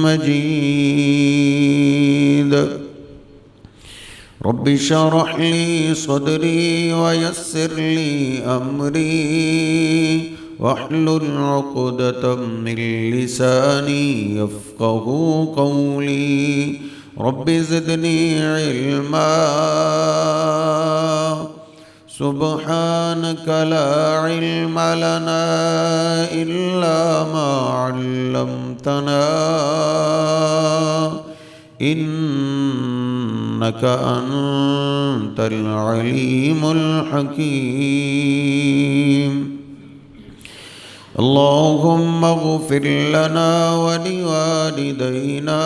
मजीद। Rabbi शरह ली सदरी वयस्सिर ली अमरी वहलुल उक़दतम मिन लिसानी यफ़क़हू क़ौली। रब्बि ज़िदनी इल्मा सुब्हानक ला इल्म लना इल्ला मा अल्लमतना इन्नक अंतल अलीमुल हकीम। अल्लाहुम्मा इग़फ़िर लना व लिवालिदैना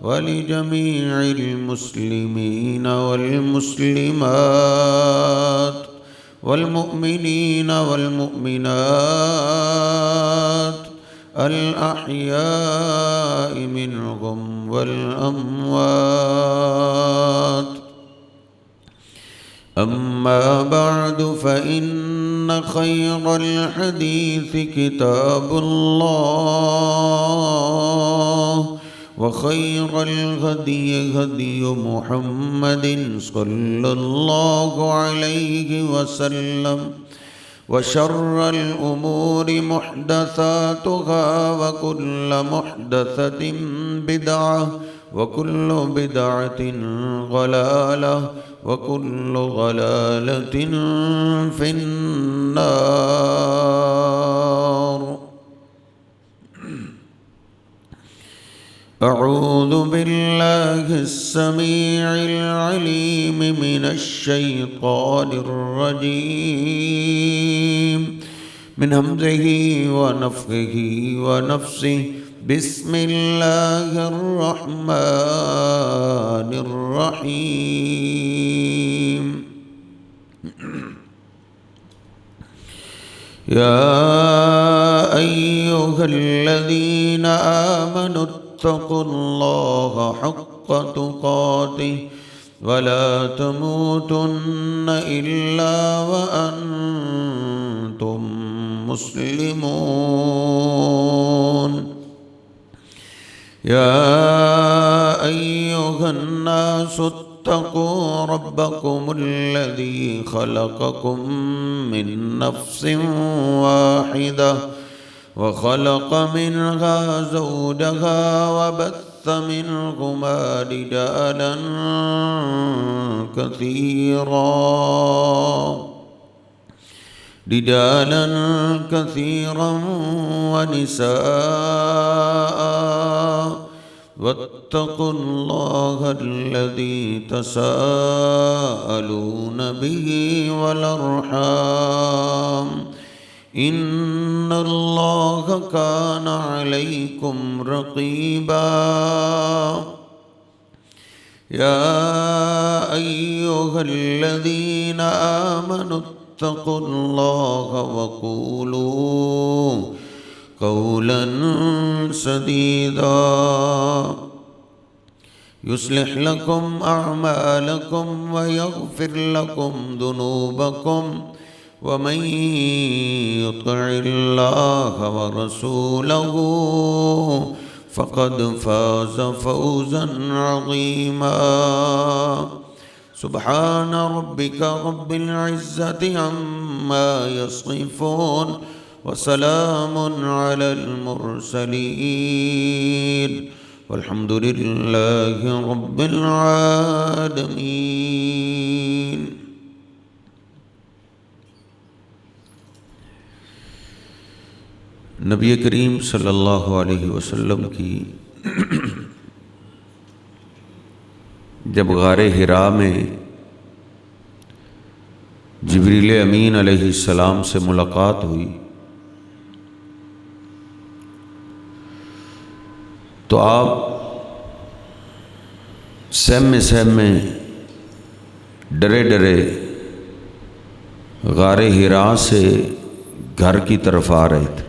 वलिजमीइल मुस्लिमीन वल मुस्लिमात वल मुअमिनीन वल मुअमिनात अल अहयाइ मिनहुम वल अमवात। अम्मा बअदु फ़इन्न खैरल हदीस किताबुल्लाह व खैरल हदी हदी मुहम्मदिन सल्लल्लाहु अलैहि वसल्लम व शर्रल उमूरि मुहदसातुहा व कुल्लु मुहदसतिन बिदअह व कुल्लु बिदअतिन ज़लालह व कुल्लु ज़लालतिन फिन्नार। अऊज़ु बिल्लाहिस समीइल अलीम मिनश शैतानिर रजीम मिन हम्ज़िही व नफ़्ख़िही व नफ़्सिही। बिस्मिल्लाहिर रहमानिर रहीम। या अय्युहल्लज़ीना आमनु इत्तक़ुल्लाहा हक़्क़ तुक़ातिह व ला तमूतुन्न इल्ला व अंतुम मुस्लिमून। या अय्युहन्नासु इत्तक़ू रब्बकुमुल्लज़ी खलक़कुम मिन नफ़्सिन वाहिदह व खलक़ मिनहा ज़ौजहा व बस्स मिनहुमा रिजालन कसीरन व निसाअ वत्तक़ुल्लाहल्लज़ी तसाअलून बिही वल अर्हाम इन्नल्लाह कान अलैकुम रक़ीबा। या अय्युहल्लज़ीना आमनु इत्तक़ुल्लाह व क़ूलू क़ौलन सदीदा युस्लिह लकुम अअमालकुम व यग़फ़िर लकुम ज़ुनूबकुम व मन युतिइल्लाह व रसूलहू फ़क़द फ़ाज़ फ़ौज़न अज़ीमा। सुब्हान रब्बिका रब्बिल इज़्ज़ति अम्मा यसिफ़ून व सलामुन अलल मुरसलीन वल्हम्दुलिल्लाहि रब्बिल आलमीन। नबी करीम सल्लल्लाहु अलैहि वसल्लम की जब गारे हिरा में जिब्रील अमीन अलैहिस्सलाम से मुलाकात हुई तो आप सहम में डरे डरे गारे हिरा से घर की तरफ आ रहे थे।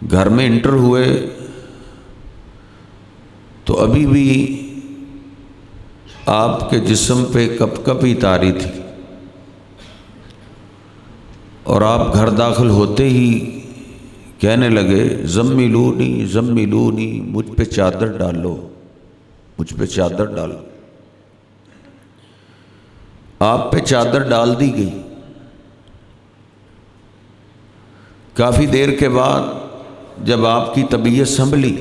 घर में इंटर हुए तो अभी भी आपके जिस्म पे कपकपी तारी थी और आप घर दाखिल होते ही कहने लगे ज़म्मिलूनी ज़म्मिलूनी, मुझ पे चादर डालो, मुझ पे चादर डालो। आप पे चादर डाल दी गई। काफ़ी देर के बाद जब आपकी तबीयत संभली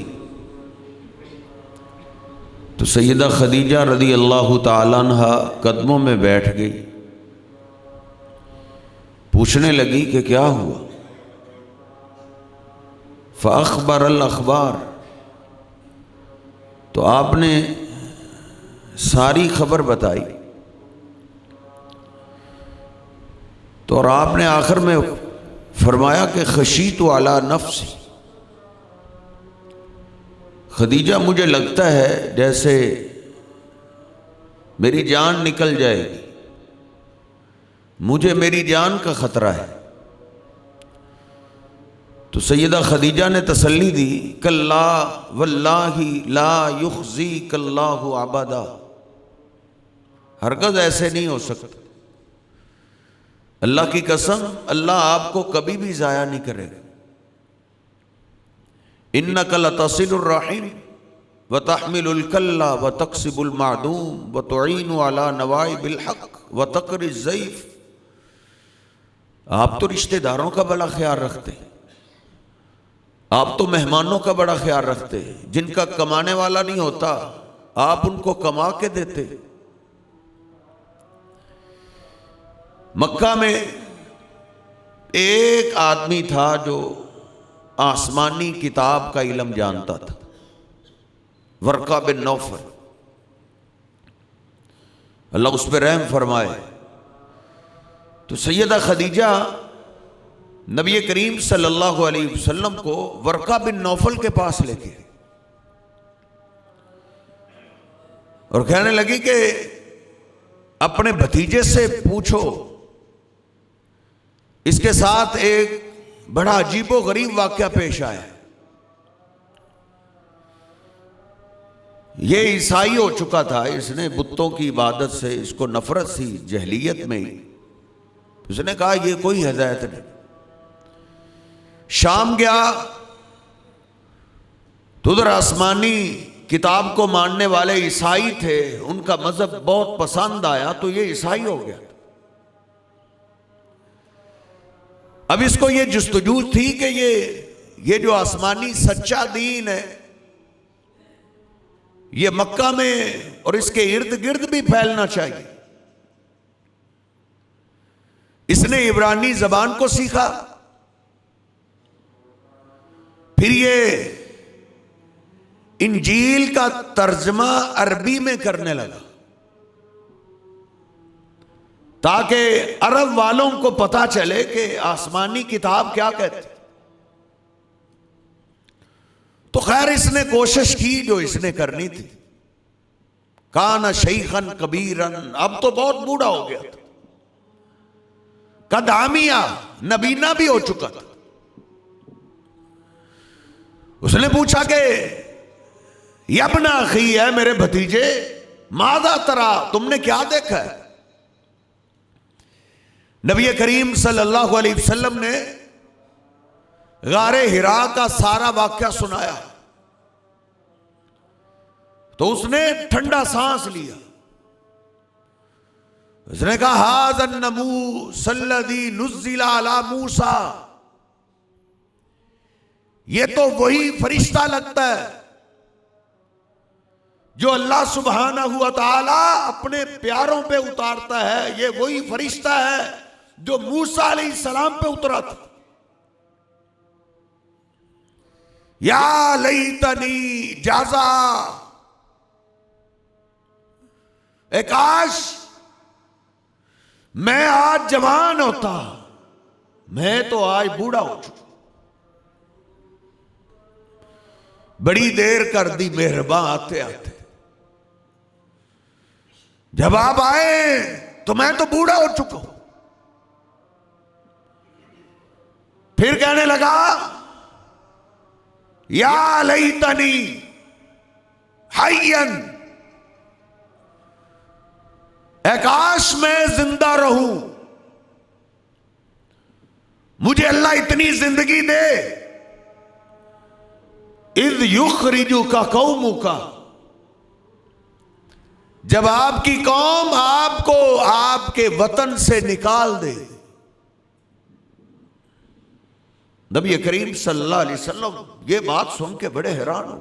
तो सैयदा खदीजा रज़ी अल्लाह ताला अन्हा कदमों में बैठ गई। पूछने लगी कि क्या हुआ। फ़अख़बर अल अख़बार, तो आपने सारी खबर बताई। तो और आपने आखिर में फरमाया कि खशीतु अला नफ्सी, खदीजा मुझे लगता है जैसे मेरी जान निकल जाएगी, मुझे मेरी जान का ख़तरा है। तो सैयदा खदीजा ने तसल्ली दी, कल्ला वल्लाही ला युख़ज़ी कल्लाहु अबदा, हरगिज़ ऐसे नहीं हो सकता। अल्लाह की कसम, अल्लाह आपको कभी भी ज़ाया नहीं करेगा। इन्नका लतसिलुर रहीम व तहमिलुल कल्ला व तक्सिबुल मादूम व तुईनु अला नवाइबिल हक़ व तक़रिज़ ज़ईफ़। आप तो रिश्तेदारों का बड़ा ख्याल रखते हैं, आप तो मेहमानों का बड़ा ख्याल रखते हैं। जिनका कमाने वाला नहीं होता आप उनको कमा के देते। मक्का में एक आदमी था जो आसमानी किताब का इल्म जानता था, वर्का बिन नौफल, अल्लाह उस पर रहम फरमाए। तो सैयदा खदीजा नबी करीम सल्लल्लाहु अलैहि वसल्लम को वर्का बिन नौफल के पास लेके और कहने लगी कि अपने भतीजे से पूछो, इसके साथ एक बड़ा अजीबो गरीब वाकया पेश आया। ये ईसाई हो चुका था, इसने बुतों की इबादत से इसको नफरत थी जहलियत में ही। उसने कहा ये कोई हिदायत नहीं। शाम गया तो उधर आसमानी किताब को मानने वाले ईसाई थे, उनका मजहब बहुत पसंद आया तो ये ईसाई हो गया। अब इसको ये जुस्तजू थी कि ये जो आसमानी सच्चा दीन है ये मक्का में और इसके इर्द गिर्द भी फैलना चाहिए। इसने इब्रानी जबान को सीखा, फिर ये इंजील का तर्जमा अरबी में करने लगा ताकि अरब वालों को पता चले कि आसमानी किताब क्या कहती। तो खैर इसने कोशिश की जो इसने करनी थी। काना शैखन कबीरन, अब तो बहुत बूढ़ा हो गया था, कदामिया नबीना भी हो चुका था। उसने पूछा कि यबना अखी है मेरे भतीजे, मादा तरा, तुमने क्या देखा है। नबी करीम सल्लल्लाहु अलैहि वसल्लम ने गारे हिरा का सारा वाक्या सुनाया तो उसने ठंडा सांस लिया। उसने कहा हाज़न नमू सल्लज़ी नुज़्ज़िला अला मूसा, ये तो वही फरिश्ता लगता है जो अल्लाह सुब्हानहू व तआला अपने प्यारों पे उतारता है। ये वही फरिश्ता है जो मूसा अलैहिस्सलाम पे उतरा था। या लैतनी जाजा, काश मैं आज जवान होता, मैं तो आज बूढ़ा हो चुका। बड़ी देर कर दी मेहरबान आते आते, जब आप आए तो मैं तो बूढ़ा हो चुका हूं। फिर कहने लगा या लैतनी हय्यन, काश मैं जिंदा रहूं, मुझे अल्लाह इतनी जिंदगी दे इज़ युखरिजु का कौमु का, जब आपकी कौम आपको आपके वतन से निकाल दे। नबी करीम सल्लल्लाहु अलैहि वसल्लम ये बात सुन के बड़े हैरान हो।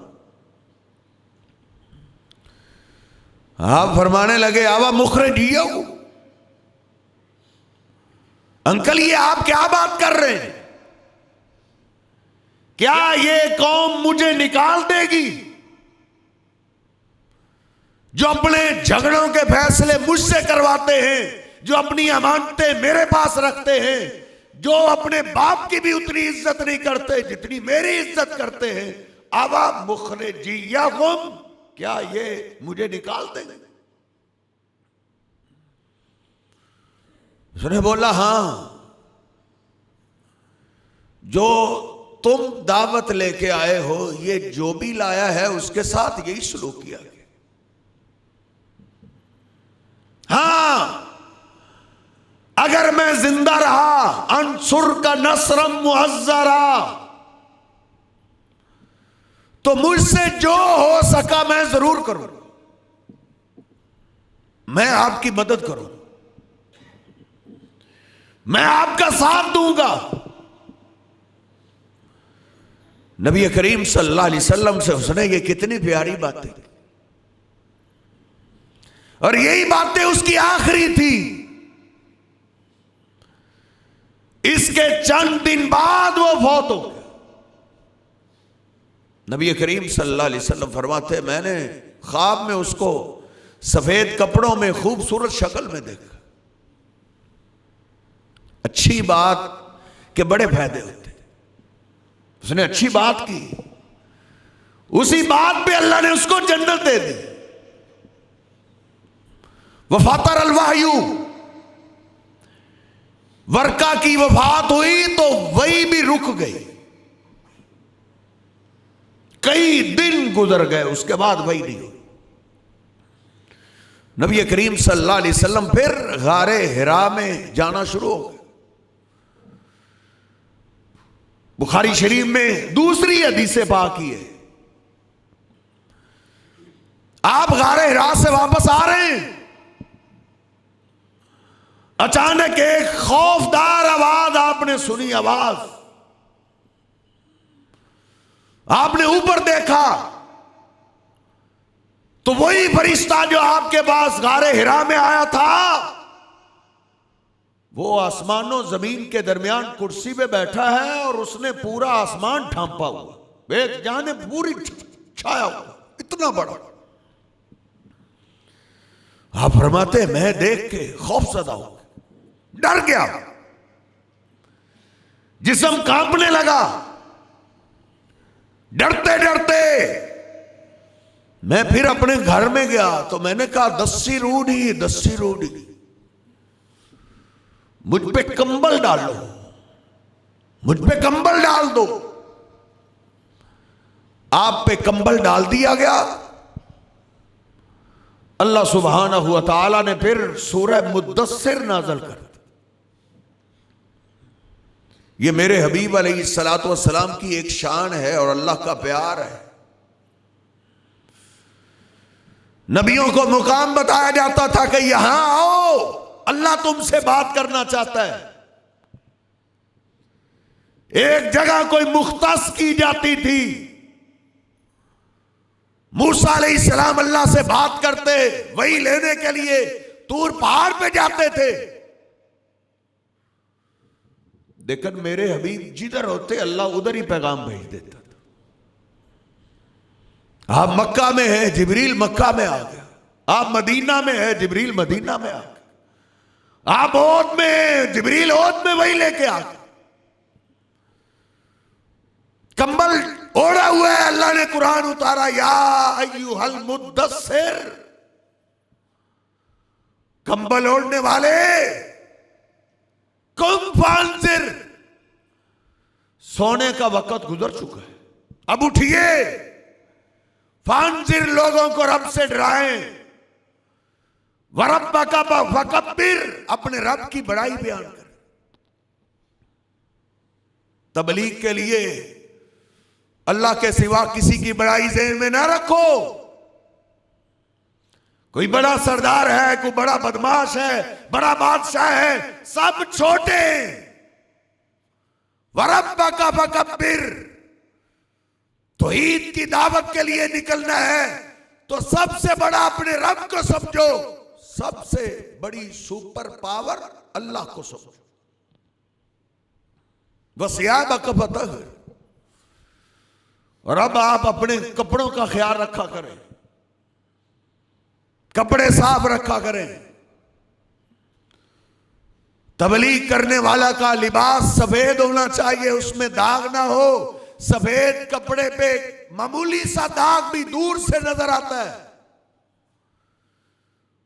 आप फरमाने लगे, आवा मुखरिजिया, अंकल ये आप क्या बात कर रहे हैं? क्या ये कौम मुझे निकाल देगी? जो अपने झगड़ों के फैसले मुझसे करवाते हैं, जो अपनी अमानतें मेरे पास रखते हैं, जो अपने बाप की भी उतनी इज्जत नहीं करते जितनी मेरी इज्जत करते हैं, आवा मुखरिजियहुम, क्या ये मुझे निकाल देंगे? उसने बोला, हां, जो तुम दावत लेके आए हो, ये जो भी लाया है उसके साथ यही सलूक किया गया। हां, अगर मैं जिंदा रहा, अंसुर का नसरम मुअज्जरा, तो मुझसे जो हो सका मैं जरूर करूं, मैं आपकी मदद करूं, मैं आपका साथ दूंगा। नबी करीम सल्लल्लाहु अलैहि वसल्लम से उसने ये कितनी प्यारी बातें, और यही बातें उसकी आखिरी थी। इसके चंद दिन बाद वो फौत हो गया। नबी करीम सल्लल्लाहु अलैहि वसल्लम फरमाते, मैंने ख्वाब में उसको सफेद कपड़ों में खूबसूरत शक्ल में देखा। अच्छी बात के बड़े फायदे होते, उसने अच्छी बात की, उसी बात पे अल्लाह ने उसको जन्नत दे दी। वफातर अलवायु, वर्का की वफात हुई तो वही भी रुक गई, कई दिन गुजर गए, उसके बाद वही नहीं हुई। नबी करीम सल्लल्लाहु अलैहि वसल्लम फिर गारे हिरा में जाना शुरू हो गए। बुखारी शरीफ में दूसरी हदीस पाक की है, आप गारे हिरा से वापस आ रहे हैं, अचानक एक खौफदार आवाज आपने सुनी। आवाज आपने ऊपर देखा तो वही फरिश्ता जो आपके पास गारे हिरा में आया था, वो आसमानों जमीन के दरमियान कुर्सी पे बैठा है और उसने पूरा आसमान ढांपा हुआ, एक जाने पूरी छाया हुआ, इतना बड़ा। आप फरमाते, मैं देख के खौफजदा हूं, डर गया, जिस्म कांपने लगा। डरते डरते मैं फिर अपने घर में गया तो मैंने कहा, दस्सी रूढ़ी, मुझ पे कंबल डालो, मुझ पे कंबल डाल दो। आप पे कंबल डाल दिया गया। अल्लाह सुब्हानहु व तआला ने फिर सूरह मुद्दस्सिर नाज़िल कर दी। ये मेरे हबीब अलैहिस्सलातु वस्सलाम की एक शान है और अल्लाह का प्यार है। नबियों को मुकाम बताया जाता था कि यहां आओ, अल्लाह तुमसे बात करना चाहता है। एक जगह कोई मुख्तस की जाती थी, मूसा अलैहिस्सलाम अल्लाह से बात करते, वही लेने के लिए तूर पहाड़ पे जाते थे। लेकिन मेरे हबीब जिधर होते अल्लाह उधर ही पैगाम भेज देता था। आप मक्का में है, जिब्रील मक्का में आ गया। आप मदीना में है, जिब्रील मदीना में आ गया। आप ओद में, जिब्रील ओद में वही लेके आ गया। कंबल ओढ़ा हुआ है, अल्लाह ने कुरान उतारा, या अय्युहल मुद्दस्सिर, कंबल ओढ़ने वाले, कुम फांजिर, सोने का वक्त गुजर चुका है, अब उठिए, फांजिर, लोगों को रब से डराएं, वरब्बका फकब्बिर, अपने रब की बड़ाई बयान करें। तबलीग के लिए अल्लाह के सिवा किसी की बड़ाई ज़हन में ना रखो। कोई बड़ा सरदार है, कोई बड़ा बदमाश है, बड़ा बादशाह है, सब छोटे। वरब्बका फकब्बिर, तौहीद की दावत के लिए निकलना है तो सबसे बड़ा अपने रब को समझो, सबसे बड़ी सुपर पावर अल्लाह को समझो। वसियाबक फतहर, और अब आप अपने कपड़ों का ख्याल रखा करें, कपड़े साफ रखा करें। तबलीग करने वाला का लिबास सफेद होना चाहिए, उसमें दाग ना हो। सफेद कपड़े पे मामूली सा दाग भी दूर से नजर आता है।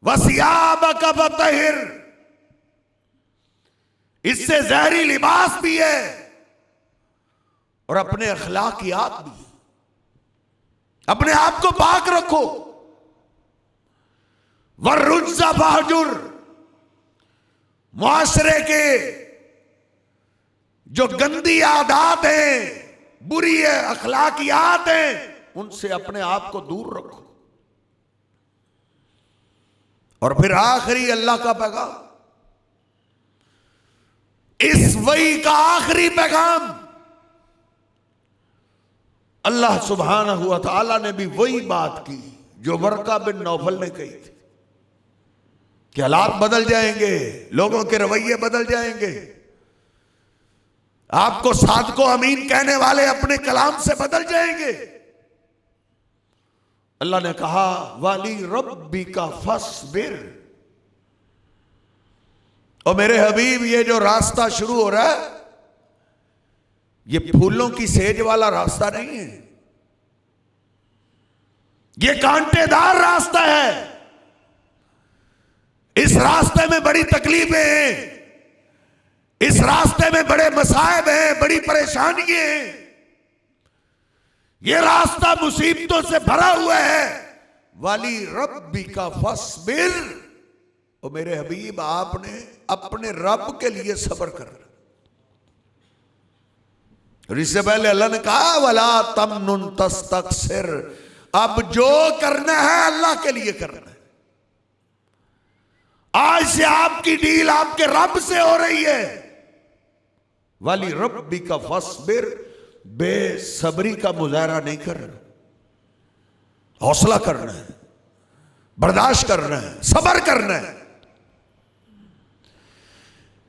वसियाबक फतहर, इससे ज़ाहिरी लिबास भी है और अपने अखलाकियात भी है। अपने आप को पाक रखो। वर्रुज्जा फहजुर, मुआशरे के जो गंदी आदत हैं, बुरी अखलाकियात हैं, उनसे अपने आप को दूर रखो। और फिर आखिरी अल्लाह का पैगाम, इस वही का आखिरी पैगाम अल्लाह सुब्हानहु व तआला ने भी वही बात की जो वर्का बिन नौफल ने कही थी कि हालात बदल जाएंगे, लोगों के रवैये बदल जाएंगे। आपको सादको अमीन कहने वाले अपने कलाम से बदल जाएंगे। अल्लाह ने कहा वाली रब्बी का फस्बिर, और मेरे हबीब ये जो रास्ता शुरू हो रहा है ये फूलों की सेज वाला रास्ता नहीं है, ये कांटेदार रास्ता है। इस रास्ते में बड़ी तकलीफें हैं, इस रास्ते में बड़े मसाइब हैं, बड़ी परेशानियां हैं। ये रास्ता मुसीबतों से भरा हुआ है। वाली रब्बी का फस्बिर, और मेरे हबीब आपने अपने रब के लिए सब्र करना। और इससे पहले अल्लाह ने कहा वला तमनुन तस्तक्सिर, अब जो करना है अल्लाह के लिए करना है। आज से आपकी डील आपके रब से हो रही है। वाली रब्बी का फस्बिर, बेसब्री का मुजाहरा नहीं करना, हौसला करना है, बर्दाश्त करना है, सब्र करना है।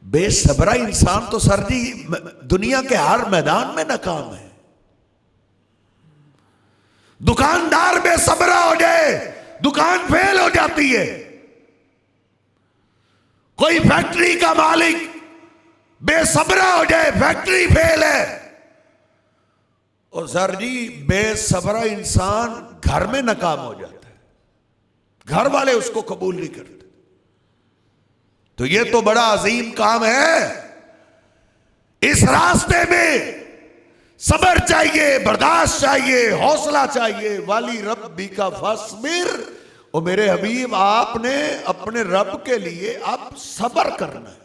बेसब्रा इंसान तो सर जी दुनिया के हर मैदान में नाकाम है। दुकानदार बेसब्रा हो जाए दुकान फेल हो जाती है। कोई फैक्ट्री का मालिक बेसब्रा हो जाए फैक्ट्री फेल है। और सर जी बेसब्रा इंसान घर में नाकाम हो जाता है, घर वाले उसको कबूल नहीं करते। तो ये तो बड़ा अजीम काम है। इस रास्ते में सब्र चाहिए, बर्दाश्त चाहिए, हौसला चाहिए। वाली रब्बी का फस्बिर, और मेरे हबीब आपने अपने रब के लिए आप सब्र करना है।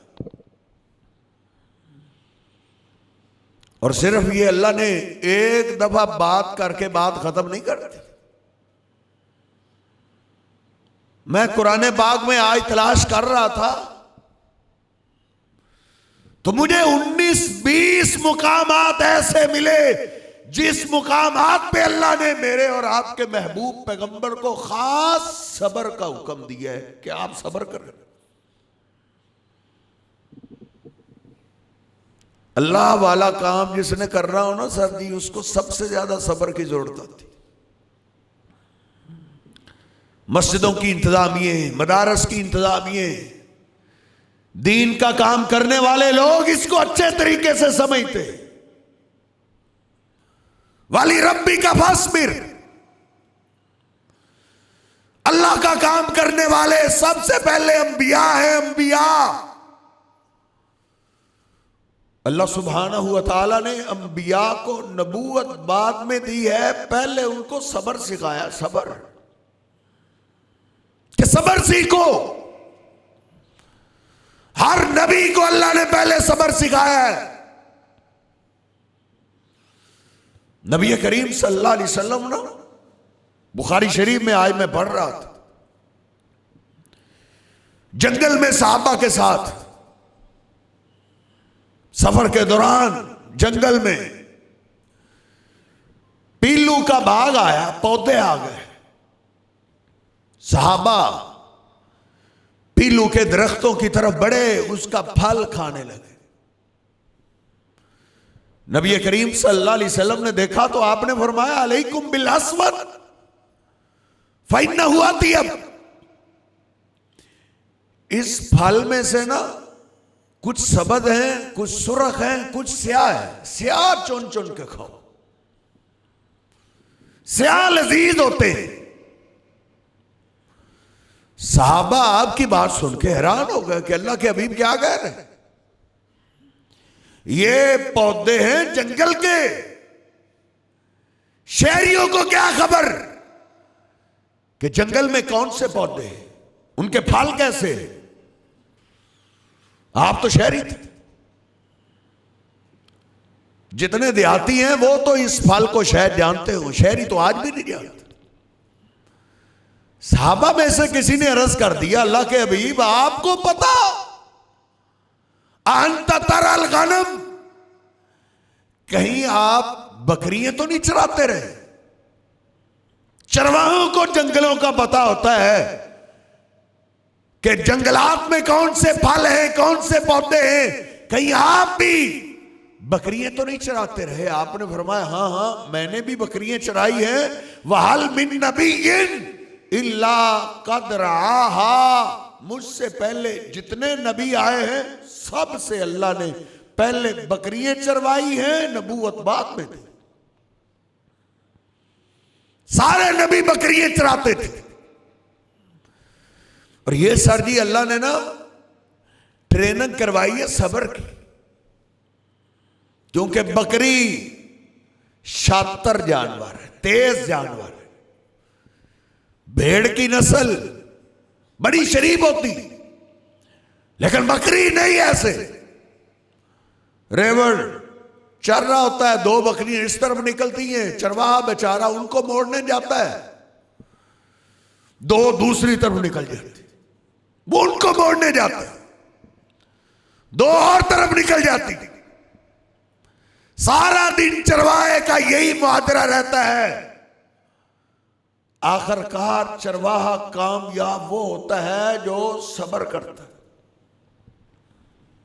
और सिर्फ ये अल्लाह ने एक दफा बात करके बात खत्म नहीं कर दी। मैं कुरान पाक में आज तलाश कर रहा था तो मुझे 19-20 मुकामात ऐसे मिले जिस मुकामात पे अल्लाह ने मेरे और आपके महबूब पैगंबर को खास सब्र का हुक्म दिया है कि आप सब्र करें। अल्लाह वाला काम जिसने कर रहा हो ना सर जी, उसको सबसे ज्यादा सब्र की जरूरत होती। मस्जिदों की इंतजामिये, मदारस की इंतजामिये, दीन का काम करने वाले लोग इसको अच्छे तरीके से समझते। वाली रब्बी का फस्बिर, अल्लाह का काम करने वाले सबसे पहले अंबिया है। अंबिया, अल्लाह सुब्हानहु व तआला ने अंबिया को नबूवत बाद में दी है, पहले उनको सब्र सिखाया। सब्र कि सब्र सीखो। हर नबी को अल्लाह ने पहले सब्र सिखाया है। नबी करीम सल्लल्लाहु अलैहि वसल्लम ना, बुखारी शरीफ में आज मैं पढ़ रहा था, जंगल में सहाबा के साथ सफर के दौरान जंगल में पीलू का बाग आया, पौधे आ गए। सहाबा पीलू के दरख्तों की तरफ बढ़े, उसका फल खाने लगे। नबी करीम सल्लल्लाहु अलैहि वसल्लम ने देखा तो आपने फरमाया अलैकुम बिल अस्वद फइन्नहु अत्यब। इस फल में से ना कुछ सबद है, कुछ सुरख है, कुछ स्याह है। स्याह चुन चुन के खाओ, स्याह लजीज होते हैं। साहबा आपकी बात सुन के हैरान हो गए कि अल्लाह के हबीब क्या कह रहे हैं। ये पौधे हैं जंगल के, शहरियों को क्या खबर कि जंगल में कौन से पौधे हैं, उनके फल कैसे। आप तो शहरी थे, जितने देहाती हैं वो तो इस फल को शायद जानते हो, शहरी तो आज भी नहीं जानते। साहबा में से किसी ने अर्ज कर दिया अल्लाह के हबीब आपको पता, अंत तरल गनम, कहीं आप बकरियां तो नहीं चराते रहे। चरवाहों को जंगलों का पता होता है कि जंगलात में कौन से फल हैं, कौन से पौधे हैं, कहीं आप भी बकरियां तो नहीं चराते रहे। आपने फरमाया हाँ हाँ मैंने भी बकरियां चराई हैं। वहल मिन नबिय्यिन इल्ला कद रआहा, मुझसे पहले जितने नबी आए हैं सब से अल्लाह ने पहले बकरियां चरवाई हैं, नबूवत बाद में थी। सारे नबी बकरियां चराते थे। और ये सर जी अल्लाह ने ना ट्रेनिंग करवाई है सब्र की, क्योंकि बकरी शातिर जानवर है, तेज जानवर है। भेड़ की नस्ल बड़ी शरीफ होती, लेकिन बकरी नहीं ऐसे। रेवड़ चर रहा होता है, दो बकरियां इस तरफ निकलती हैं, चरवाहा बेचारा उनको मोड़ने जाता है, दो दूसरी तरफ निकल जाती, वो उनको मोड़ने जाता है, दो और तरफ निकल जाती। सारा दिन चरवाहे का यही मुहाजरा रहता है। आखिरकार चरवाहा कामयाब वो होता है जो सब्र करता है।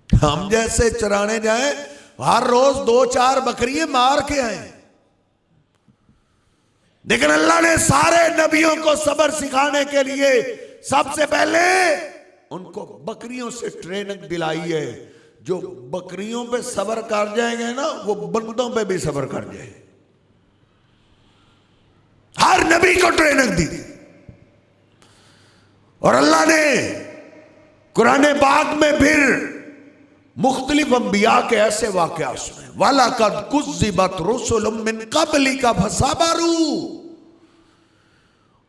हम जैसे चराने जाएं, हर रोज 2-4 बकरियां मार के आए, लेकिन अल्लाह ने सारे नबियों को सब्र सिखाने के लिए सबसे पहले उनको बकरियों से ट्रेनिंग दिलाई है। जो बकरियों पे सब्र कर जाएंगे ना, वो बंदों पे भी सब्र कर जाए। हर नबी को ट्रेनिंग दी। और अल्लाह ने कुरान पाक में फिर मुख्तलिफ अंबिया के ऐसे वाकया सुने। वलक़द कुज़्ज़िबत रुसुलुम मिन क़ब्लिका फसबरू,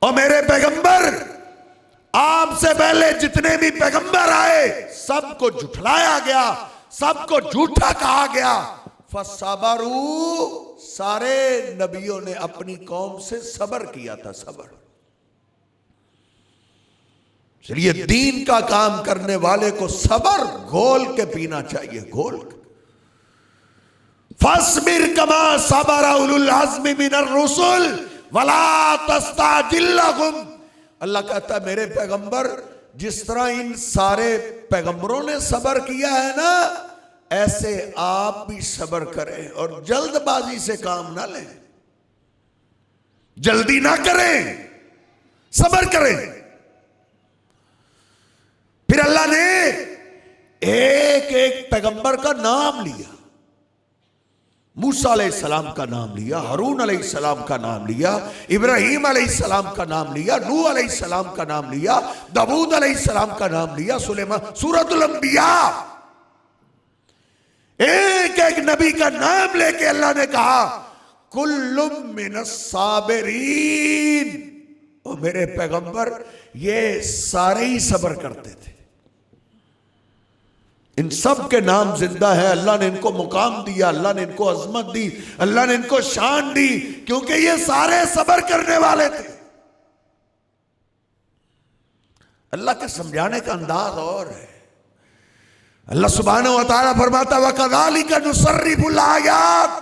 और मेरे पैगंबर आपसे पहले जितने भी पैगंबर आए सबको झुठलाया गया, सबको झूठा कहा गया। फसबरू, सारे नबियों ने अपनी कौम से सब्र किया था। सब्र, इसलिए दीन का काम करने वाले को सब्र घोल के पीना चाहिए, घोल के। फस्बिर कमा सबरा उलुल अज़्मि मिनर रुसुल वला तस्ताजिल लहुम। अल्लाह कहता है मेरे पैगंबर जिस तरह इन सारे पैगंबरों ने सब्र किया है ना, ऐसे आप भी सब्र करें और जल्दबाजी से काम ना लें, जल्दी ना करें, सब्र करें। फिर अल्लाह ने एक एक पैगंबर का नाम लिया। मूसा अलैहिस्सलाम का नाम लिया, हारून अलैहिस्सलाम का नाम लिया, इब्राहीम अलैहिस्सलाम का नाम लिया, नूह अलैहिस्सलाम का नाम लिया, दाऊद अलैहिस्सलाम का नाम लिया, सुलेमान। सूरतुल अंबिया, एक एक नबी का नाम लेके अल्लाह ने कहा कुल्लुम मिनस साबिरीन। और मेरे पैगंबर ये सारे ही सब्र करते थे। इन सब के नाम जिंदा है। अल्लाह ने इनको मुकाम दिया, अल्लाह ने इनको अजमत दी, अल्लाह ने इनको शान दी, क्योंकि ये सारे सब्र करने वाले थे। अल्लाह के समझाने का अंदाज और है। अल्लाह सुब्हानहू व तआला फरमाता व कज़ालिका नुसर्रिफुल आयात,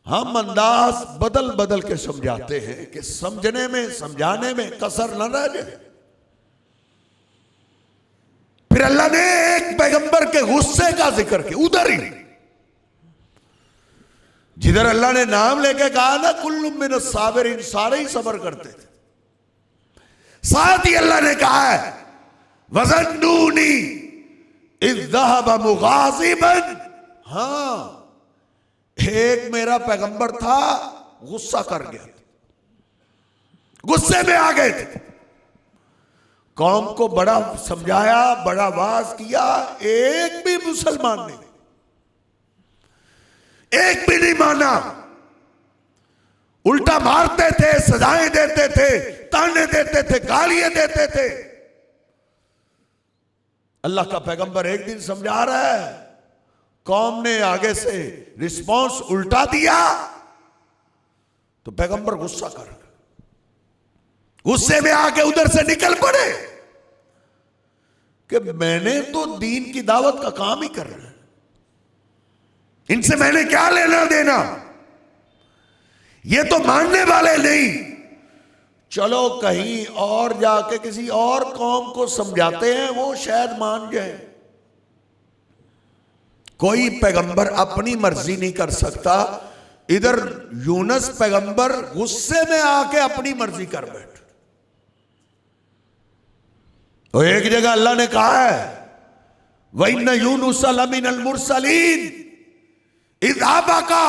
हम अंदाज बदल बदल के समझाते हैं कि समझने में समझाने में कसर न रह जाए। फिर अल्लाह ने एक पैगंबर के गुस्से का जिक्र किया, उधर ही जिधर अल्लाह ने नाम लेके कहा ना कुल्लु मिनस साबिरीन, सारे ही सब्र करते थे। साथ ही अल्लाह ने कहा है वज़न्नूनी इज़ ज़हब मुग़ाज़िबन, हाँ एक मेरा पैगंबर था गुस्सा कर गया, गुस्से में आ गए थे, कौम को बड़ा समझाया, बड़ा वाज किया, एक भी मुसलमान नहीं, एक भी नहीं माना, उल्टा मारते थे, सजाएं देते थे, ताने देते थे, गालियां देते थे। अल्लाह का पैगंबर एक दिन समझा रहा है, कौम ने आगे से रिस्पांस उल्टा दिया तो पैगंबर गुस्सा कर गए, गुस्से में आके उधर से निकल पड़े कि मैंने तो दीन की दावत का काम ही कर रहा है, इनसे मैंने क्या लेना देना, ये तो मानने वाले नहीं, चलो कहीं और जाके किसी और कौम को समझाते हैं, वो शायद मान जाए। कोई पैगंबर अपनी मर्जी नहीं कर सकता। इधर यूनुस पैगंबर गुस्से में आके अपनी मर्जी कर बैठ। तो एक जगह अल्लाह ने कहा है वइन्ना यूनुस लमिनल मुरसलीन इज़ अबका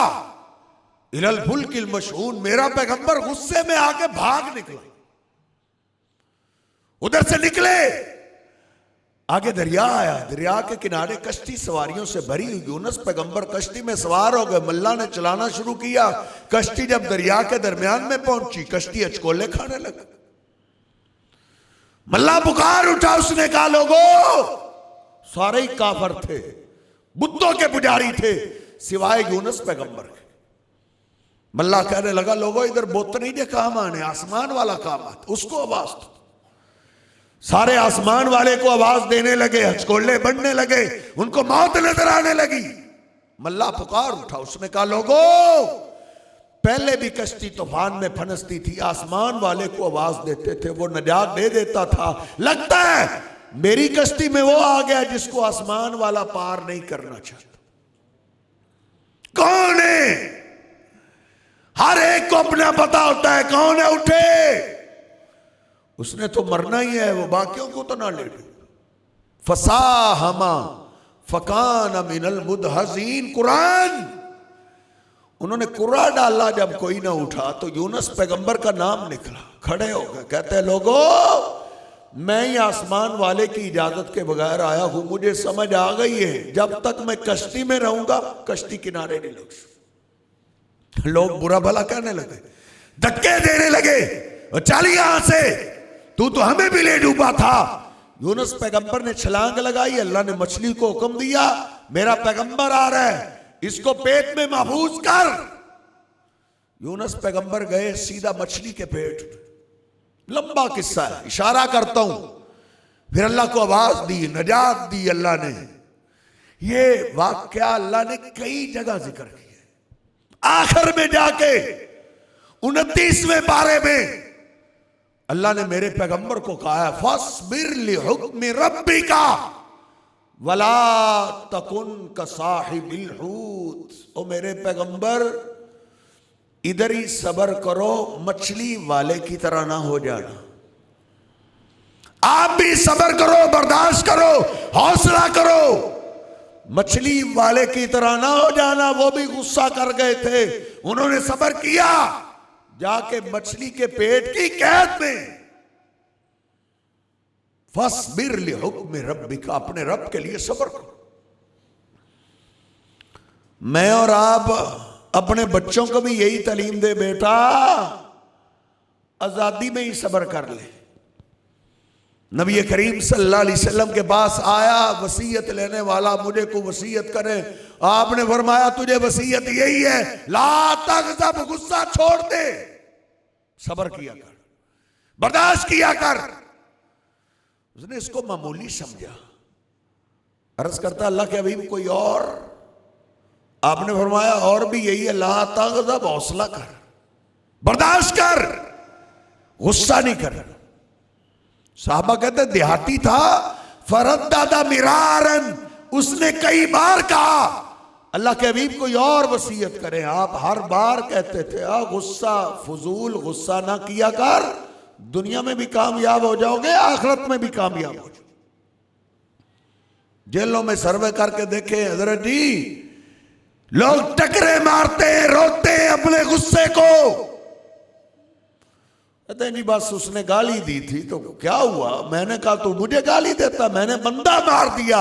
इलल फुल्किल मशहून, मेरा पैगंबर गुस्से में आके भाग निकला, उधर से निकले, आगे दरिया आया, दरिया के किनारे कश्ती सवारियों से भरी हुई, यूनुस पैगंबर कश्ती में सवार हो गए, मल्ला ने चलाना शुरू किया, कश्ती जब दरिया के दरमियान में पहुंची, कश्ती अचकोले खाने लगा, मल्ला पुकार उठा, उसने कहा लोगों, सारे ही काफर थे, बुतों के पुजारी थे सिवाय यूनुस पैगंबर के। मल्ला कहने लगा लोगों इधर बुत नहीं दे काम आने, आसमान वाला काम आता, उसको आवाज दो। सारे आसमान वाले को आवाज देने लगे, हचकोले बढ़ने लगे, उनको मौत नजर आने लगी। मल्ला पुकार उठा, उसने कहा लोगों, पहले भी कश्ती तूफान में फंसती थी, आसमान वाले को आवाज देते थे, वो नजात दे देता था, लगता है मेरी कश्ती में वो आ गया जिसको आसमान वाला पार नहीं करना चाहता। कौन है? हर एक को अपना पता होता है कौन है, उठे, उसने तो मरना ही है, वो बाकियों को तो ना ले। फसाहमा फकान मिनल मुदहजीन, कुरान, उन्होंने कुरा डाला, जब कोई ना उठा तो यूनुस पैगंबर का नाम निकला, खड़े हो गए, कहते हैं लोगों मैं ही आसमान वाले की इजाजत के बगैर आया हूं, मुझे समझ आ गई है जब तक मैं कश्ती में रहूंगा कश्ती किनारे नहीं लग सकती। लोग बुरा भला कहने लगे, धक्के देने लगे, चल यहां से, तू तो हमें भी ले डूबा था। यूनुस पैगंबर ने छलांग लगाई, अल्लाह ने मछली को हुक्म दिया मेरा पैगंबर आ रहा है, इसको पेट में महफूज कर। यूनुस पैगंबर गए सीधा मछली के पेट, लंबा किस्सा है, इशारा करता हूं। फिर अल्लाह को आवाज दी, नजात दी अल्लाह ने। ये वाकया अल्लाह ने कई जगह जिक्र किया, आखिर में जाके 29वें पारे में अल्लाह ने मेरे पैगंबर को कहा है फस्बिर लिहुक्मि रब्बिका वला तकुन कसाहिबिल हूत, ओ मेरे पैगंबर इधर ही सब्र करो, मछली वाले की तरह ना हो जाना, आप भी सब्र करो, बर्दाश्त करो, हौसला करो, मछली वाले की तरह ना हो जाना। वो भी गुस्सा कर गए थे, उन्होंने सब्र किया, जाके मछली के पेट की कैद में। फस्बिर लिहुक्मि रब्बिका, अपने रब के लिए सब्र करो। मैं और आप अपने बच्चों को भी यही तालीम दे, बेटा आजादी में ही सब्र कर ले, नबी करीम सल्लल्लाहु अलैहि वसल्लम के पास आया, वसीयत लेने वाला, मुझे को वसीयत करे। आपने फरमाया तुझे वसीयत यही है, ला तग़ज़ब, गुस्सा छोड़ दे, सब्र किया कर, बर्दाश्त किया कर। उसने इसको मामूली समझा। अर्ज करता अल्लाह के हबीब कोई और? आपने फरमाया और भी यही है, ला तग़ज़ब, हौसला कर, बर्दाश्त कर, गुस्सा नहीं कर। साहबा कहते देहाती था, फरद्दादा मिरारन, उसने कई बार कहा अल्लाह के हबीब कोई और वसीयत करें। आप हर बार कहते थे गुस्सा फजूल, गुस्सा ना किया कर, दुनिया में भी कामयाब हो जाओगे, आखिरत में भी कामयाब हो जाओगे। जेलों में सर्वे करके देखे हजरत जी, लोग टकरे मारते हैं, रोते हैं अपने गुस्से को। कहते नहीं बस उसने गाली दी थी तो क्या हुआ? मैंने कहा तू मुझे गाली देता, मैंने बंदा मार दिया।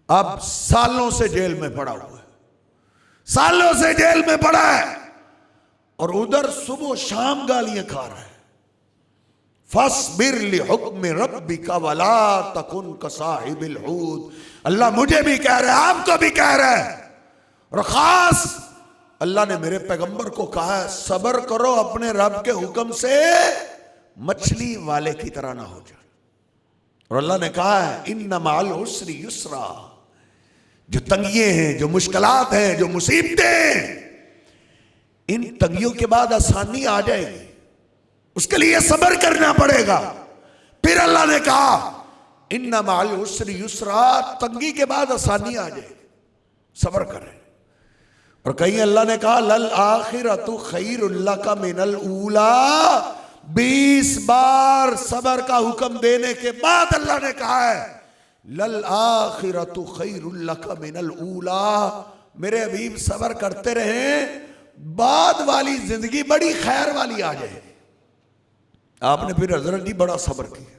अब सालों से जेल में पड़ा हुआ है, सालों से जेल में पड़ा है, और उधर सुबह शाम गालियां खा रहा है। फस्बिर लिहुक्म रब्बिका वला तकुन कसाहिबिल हूद। अल्लाह मुझे भी कह रहा है, आपको भी कह रहा है, और खास अल्लाह ने मेरे पैगंबर को कहा है सब्र करो अपने रब के हुक्म से, मछली वाले की तरह ना हो जाए। और अल्लाह ने कहा है इन्ना मअल उस्री युस्रा, जो तंगियां हैं, जो मुश्किलात हैं, जो मुसीबतें, इन तंगियों के बाद आसानी आ जाएगी, उसके लिए सब्र करना पड़ेगा। फिर अल्लाह ने कहा इन्ना मअल उस्री युस्रा, तंगी के बाद आसानी आ जाएगी, सब्र करें। और कहीं अल्लाह ने कहा लल आखिरतु खैरुल लका मिनल ऊला, 20 बार सबर का हुक्म देने के बाद अल्लाह ने कहा है लल आखिरतु खैरुल लका मिनल ऊला। मेरे हबीब सबर करते रहे, बाद वाली जिंदगी बड़ी खैर वाली आ जाए। आपने फिर हजरत जी बड़ा सबर किया।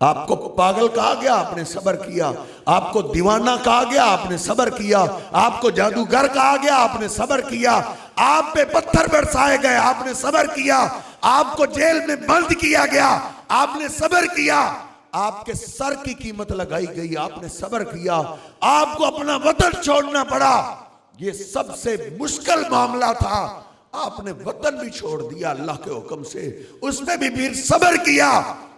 आपको पागल कहा गया, आपने सबर किया। आपको दीवाना कहा गया, आपने सबर किया। आपको जादूगर कहा गया, आपने सबर किया। आप पे पत्थर बरसाए गए, आपने सबर किया। आपको जेल में बंद किया गया, आपने सबर किया। आपके सर की कीमत लगाई गई, आपने सबर किया। आपको अपना वतन छोड़ना पड़ा, ये सबसे मुश्किल मामला था, आपने वतन भी छोड़ दिया अल्लाह के हुक्म से, उसमें भी फिर सबर किया।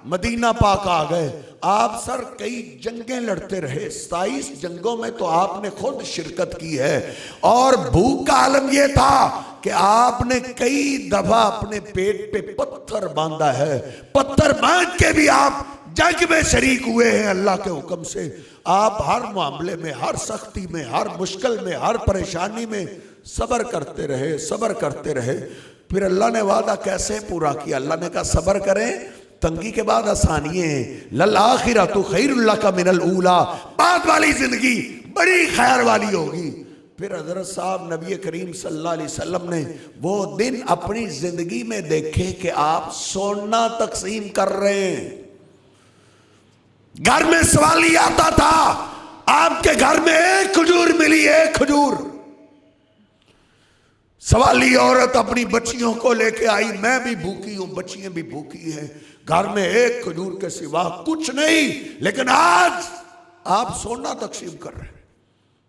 मदीना पाक आ गए। आप सर कई जंगें लड़ते रहे, 27 जंगों में तो आपने खुद शिरकत की है। और भूख का आलम यह था कि आपने कई दफा अपने पेट पे पत्थर बांधा है, पत्थर बांध के भी आप जंग में शरीक हुए हैं अल्लाह के हुक्म से। आप हर मामले में, हर सख्ती में, हर मुश्किल में, हर परेशानी में सबर करते रहे, सबर करते रहे। फिर अल्लाह ने वादा कैसे पूरा किया? अल्लाह ने कहा सबर करें, तंगी के बाद आसानियां हैं, लल आखिरतु खैरुल लका मिनल ऊला, बाद वाली जिंदगी बड़ी खैर वाली होगी। फिर हजरत साहब नबी करीम सल्लल्लाहु अलैहि वसल्लम ने वो दिन अपनी जिंदगी में देखे कि आप सोना तकसीम कर रहे हैं। घर में सवाल ही आता था, आपके घर में एक खजूर मिली, एक खजूर। सवाली औरत अपनी बच्चियों को लेके आई, मैं भी भूखी हूं, बच्चियां भी भूखी हैं, घर में एक खजूर के सिवा कुछ नहीं। लेकिन आज आप सोना तकसीम कर रहे हैं।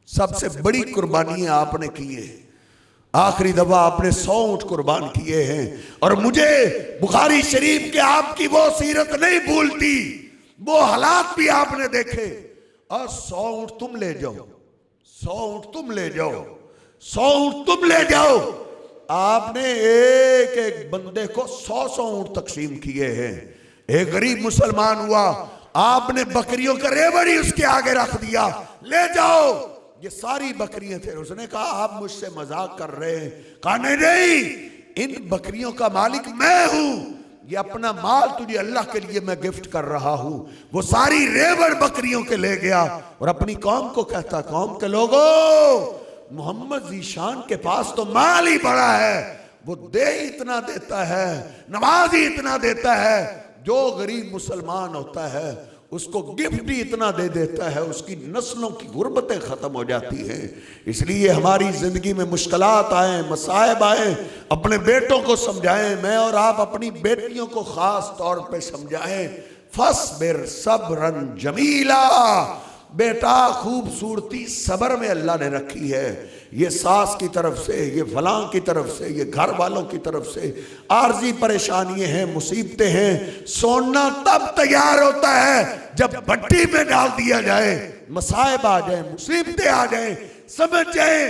सबसे बड़ी कुर्बानियां आपने की है। आखिरी दफा आपने 100 ऊंट कुर्बान किए हैं। और मुझे बुखारी शरीफ के आपकी वो सीरत नहीं भूलती, वो हालात भी आपने देखे। और 100 ऊंट तुम ले जाओ, 100 ऊंट तुम ले जाओ, 100 ऊंट तुम ले जाओ। आपने एक एक बंदे को 100 ऊंट तकसीम किए हैं। एक गरीब मुसलमान हुआ, आपने बकरियों का रेवड़ी उसके आगे रख दिया, ले जाओ, ये सारी बकरियां थे। उसने कहा आप मुझसे मजाक कर रहे हैं। कहा नहीं, इन बकरियों का मालिक मैं हूं, ये अपना माल तुझे अल्लाह के लिए मैं गिफ्ट कर रहा हूं। वो सारी रेवड़ बकरियों के ले गया और अपनी कौम को कहता, कौम के लोगों, मोहम्मद जीशान के पास तो माल ही बड़ा है, वो दे इतना देता है, नमाज ही इतना देता है, जो गरीब मुसलमान होता है उसको गिफ्ट ही इतना दे देता है, उसकी नस्लों की गुर्बतें खत्म हो जाती हैं। इसलिए हमारी जिंदगी में मुश्किलात आए, मसाइब आए, अपने बेटों को समझाएं। मैं और आप अपनी बेटियों को खास तौर पे समझाएं। फस्बिर सब्रन जमीला, बेटा खूबसूरती सब्र में अल्लाह ने रखी है। ये सास की तरफ से, ये फलां की तरफ से, ये घर वालों की तरफ से आर्जी परेशानियां हैं, मुसीबतें हैं। सोना तब तैयार होता है जब भट्टी में डाल दिया जाए, मसाइब आ जाए, मुसीबतें आ जाए, समझ जाए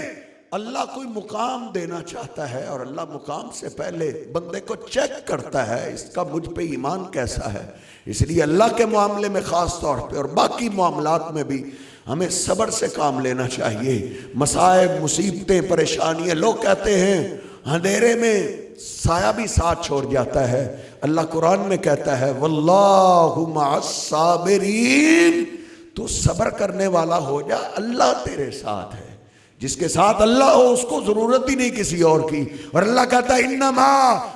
अल्लाह कोई मुकाम देना चाहता है और अल्लाह मुकाम से पहले बंदे को चेक करता है इसका मुझ पे ईमान कैसा है। इसलिए अल्लाह के मामले में ख़ास तौर पे और बाकी मामलात में भी हमें सब्र से काम लेना चाहिए। मसाइब, मुसीबतें, परेशानियां, लोग कहते हैं अंधेरे में साया भी साथ छोड़ जाता है। अल्लाह कुरान में कहता है वल्लाहु मअस साबिरीन, तू सब्र करने वाला हो जा, अल्लाह तेरे साथ है। जिसके साथ अल्लाह हो उसको जरूरत ही नहीं किसी और की। और अल्लाह कहता है इन्नमा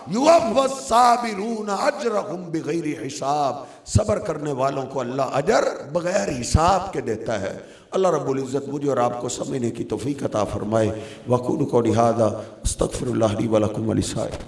युवफ़्फ़स साबिरून अजरहुम बिगैरि हिसाब, सब्र करने वालों को अल्लाह अजर बगैर हिसाब के देता है। अल्लाह रब्बुल इज़्ज़त मुझे और आपको समझने की तौफीक अता फरमाए। वक़ूलु क़ौली हाज़ा अस्तग़फ़िरुल्लाह ली व लकुम व लिसाइर